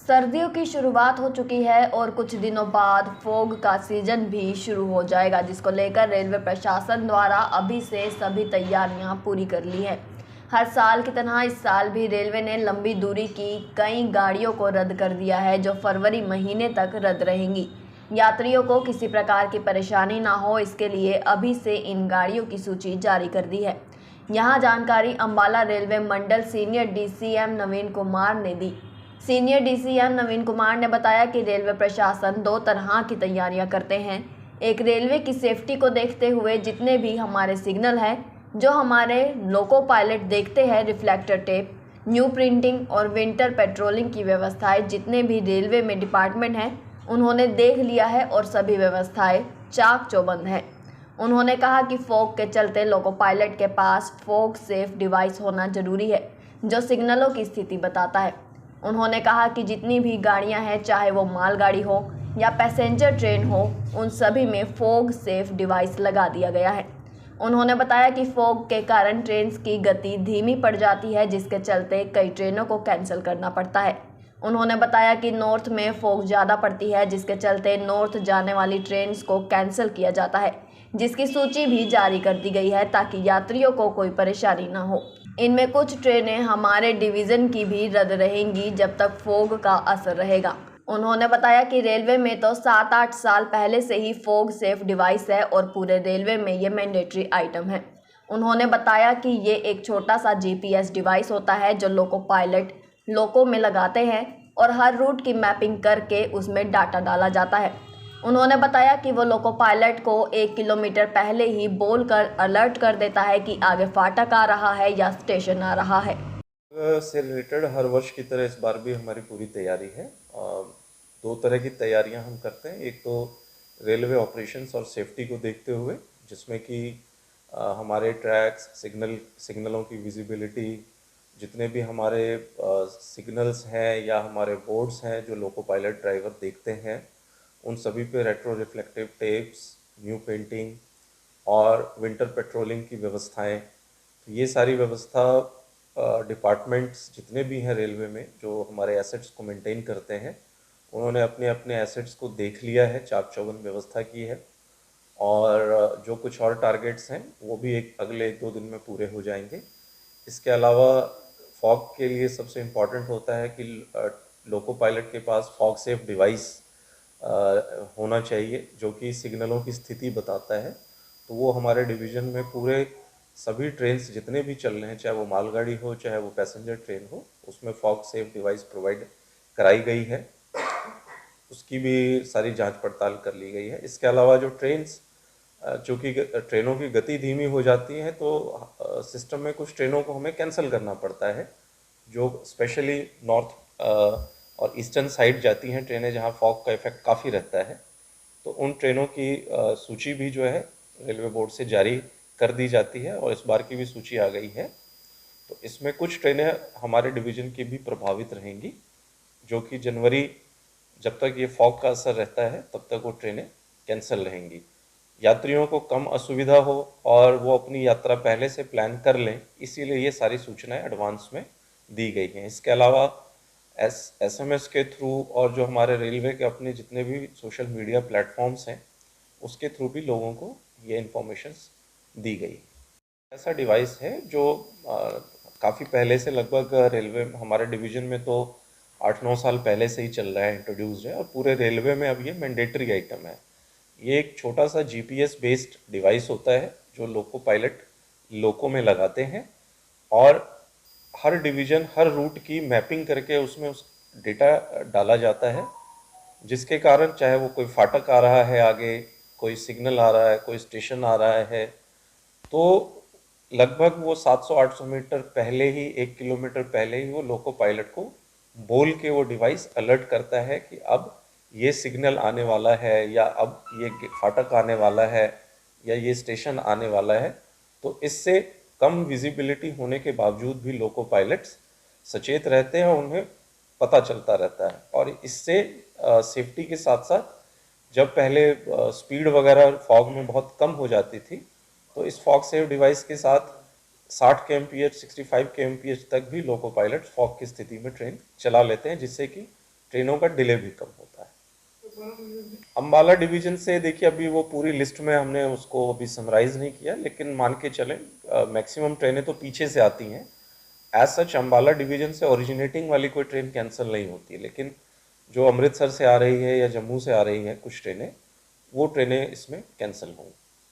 सर्दियों की शुरुआत हो चुकी है और कुछ दिनों बाद फोग का सीजन भी शुरू हो जाएगा, जिसको लेकर रेलवे प्रशासन द्वारा अभी से सभी तैयारियां पूरी कर ली हैं। हर साल की तरह इस साल भी रेलवे ने लंबी दूरी की कई गाड़ियों को रद्द कर दिया है, जो फरवरी महीने तक रद्द रहेंगी। यात्रियों को किसी प्रकार की परेशानी ना हो, इसके लिए अभी से इन गाड़ियों की सूची जारी कर दी है। यहाँ जानकारी अंबाला रेलवे मंडल सीनियर डीसीएम नवीन कुमार ने दी। सीनियर डीसीएम नवीन कुमार ने बताया कि रेलवे प्रशासन दो तरह की तैयारियां करते हैं। एक, रेलवे की सेफ्टी को देखते हुए जितने भी हमारे सिग्नल हैं, जो हमारे लोको पायलट देखते हैं, रिफ्लेक्टर टेप, न्यू प्रिंटिंग और विंटर पेट्रोलिंग की व्यवस्थाएं जितने भी रेलवे में डिपार्टमेंट हैं, उन्होंने देख लिया है और सभी व्यवस्थाएं चाक चौबंद हैं। उन्होंने कहा कि फॉग के चलते लोको पायलट के पास फॉग सेफ डिवाइस होना जरूरी है, जो सिग्नलों की स्थिति बताता है। उन्होंने कहा कि जितनी भी गाड़ियां हैं, चाहे वो मालगाड़ी हो या पैसेंजर ट्रेन हो, उन सभी में फॉग सेफ डिवाइस लगा दिया गया है। उन्होंने बताया कि फॉग के कारण ट्रेन की गति धीमी पड़ जाती है, जिसके चलते कई ट्रेनों को कैंसिल करना पड़ता है। उन्होंने बताया कि नॉर्थ में फॉग ज़्यादा पड़ती है, जिसके चलते नॉर्थ जाने वाली ट्रेन को कैंसिल किया जाता है, जिसकी सूची भी जारी कर दी गई है ताकि यात्रियों को कोई परेशानी न हो। इनमें कुछ ट्रेनें हमारे डिवीज़न की भी रद्द रहेंगी जब तक फॉग का असर रहेगा। उन्होंने बताया कि रेलवे में तो 7-8 साल पहले से ही फॉग सेफ डिवाइस है और पूरे रेलवे में ये मैंडेटरी आइटम है। उन्होंने बताया कि ये एक छोटा सा जीपीएस डिवाइस होता है, जो लोको पायलट लोको में लगाते हैं और हर रूट की मैपिंग करके उसमें डाटा डाला जाता है। उन्होंने बताया कि वो लोको पायलट को 1 किलोमीटर पहले ही बोलकर अलर्ट कर देता है कि आगे फाटक आ रहा है या स्टेशन आ रहा है। से रिलेटेड हर वर्ष की तरह इस बार भी हमारी पूरी तैयारी है। दो तरह की तैयारियां हम करते हैं। एक तो रेलवे ऑपरेशंस और सेफ्टी को देखते हुए, जिसमें कि हमारे ट्रैक्स, सिग्नलों की विजिबिलिटी, जितने भी हमारे सिग्नल्स हैं या हमारे बोर्ड्स हैं जो लोको पायलट ड्राइवर देखते हैं, उन सभी पे retro reflective tapes, new painting और विंटर पेट्रोलिंग की व्यवस्थाएं। तो ये सारी व्यवस्था डिपार्टमेंट्स जितने भी हैं रेलवे में जो हमारे एसेट्स को मेंटेन करते हैं, उन्होंने अपने अपने एसेट्स को देख लिया है, चाक चौबंद व्यवस्था की है। और जो कुछ और टारगेट्स हैं वो भी अगले 1-2 दिन में पूरे हो जाएंगे। इसके अलावा फॉग के लिए सबसे इम्पॉर्टेंट होता है कि लोको पायलट के पास फॉग सेफ डिवाइस होना चाहिए, जो कि सिग्नलों की स्थिति बताता है। तो वो हमारे डिवीज़न में पूरे सभी ट्रेन्स जितने भी चल रहे हैं, चाहे वो मालगाड़ी हो चाहे वो पैसेंजर ट्रेन हो, उसमें फॉग सेफ डिवाइस प्रोवाइड कराई गई है। उसकी भी सारी जांच पड़ताल कर ली गई है। इसके अलावा जो ट्रेन्स, चूँकि ट्रेनों की गति धीमी हो जाती है, तो सिस्टम में कुछ ट्रेनों को हमें कैंसिल करना पड़ता है, जो स्पेशली नॉर्थ और ईस्टर्न साइड जाती हैं ट्रेनें, जहाँ फॉग का इफेक्ट काफ़ी रहता है। तो उन ट्रेनों की सूची भी जो है रेलवे बोर्ड से जारी कर दी जाती है और इस बार की भी सूची आ गई है। तो इसमें कुछ ट्रेनें हमारे डिवीज़न की भी प्रभावित रहेंगी, जो कि जनवरी, जब तक ये फॉग का असर रहता है तब तक वो ट्रेनें कैंसिल रहेंगी। यात्रियों को कम असुविधा हो और वो अपनी यात्रा पहले से प्लान कर लें, इसीलिए ये सारी सूचनाएं एडवांस में दी गई हैं। इसके अलावा एसएमएस के थ्रू और जो हमारे रेलवे के अपने जितने भी सोशल मीडिया प्लेटफॉर्म्स हैं, उसके थ्रू भी लोगों को ये इन्फॉर्मेशंस दी गई। ऐसा डिवाइस है जो काफ़ी पहले से, लगभग रेलवे हमारे डिवीज़न में तो 8-9 साल पहले से ही चल रहा है, इंट्रोड्यूस्ड है और पूरे रेलवे में अब ये मैंडेटरी आइटम है। ये एक छोटा सा जीपीएस बेस्ड डिवाइस होता है जो लोको पायलट लोको में लगाते हैं और हर डिवीज़न, हर रूट की मैपिंग करके उसमें उस डेटा डाला जाता है, जिसके कारण चाहे वो कोई फाटक आ रहा है, आगे कोई सिग्नल आ रहा है, कोई स्टेशन आ रहा है, तो लगभग वो 700-800 मीटर पहले ही, 1 किलोमीटर पहले ही वो लोको पायलट को बोल के वो डिवाइस अलर्ट करता है कि अब ये सिग्नल आने वाला है या अब ये फाटक आने वाला है या ये स्टेशन आने वाला है। तो इससे कम विजिबिलिटी होने के बावजूद भी लोको पायलट्स सचेत रहते हैं, उन्हें पता चलता रहता है। और इससे सेफ्टी के साथ साथ, जब पहले स्पीड वगैरह फॉग में बहुत कम हो जाती थी, तो इस फॉग सेफ डिवाइस के साथ 60 kmph 65 kmph तक भी लोको पायलट फॉग की स्थिति में ट्रेन चला लेते हैं, जिससे कि ट्रेनों का डिले भी कम होता है। अम्बाला डिवीजन से देखिए अभी वो पूरी लिस्ट में हमने उसको अभी समराइज नहीं किया, लेकिन मान के चलें मैक्सिमम ट्रेनें तो पीछे से आती हैं। एज सच अम्बाला डिवीजन से ओरिजिनेटिंग वाली कोई ट्रेन कैंसिल नहीं होती, लेकिन जो अमृतसर से आ रही है या जम्मू से आ रही है कुछ ट्रेनें, वो ट्रेनें इसमें कैंसिल होंगी।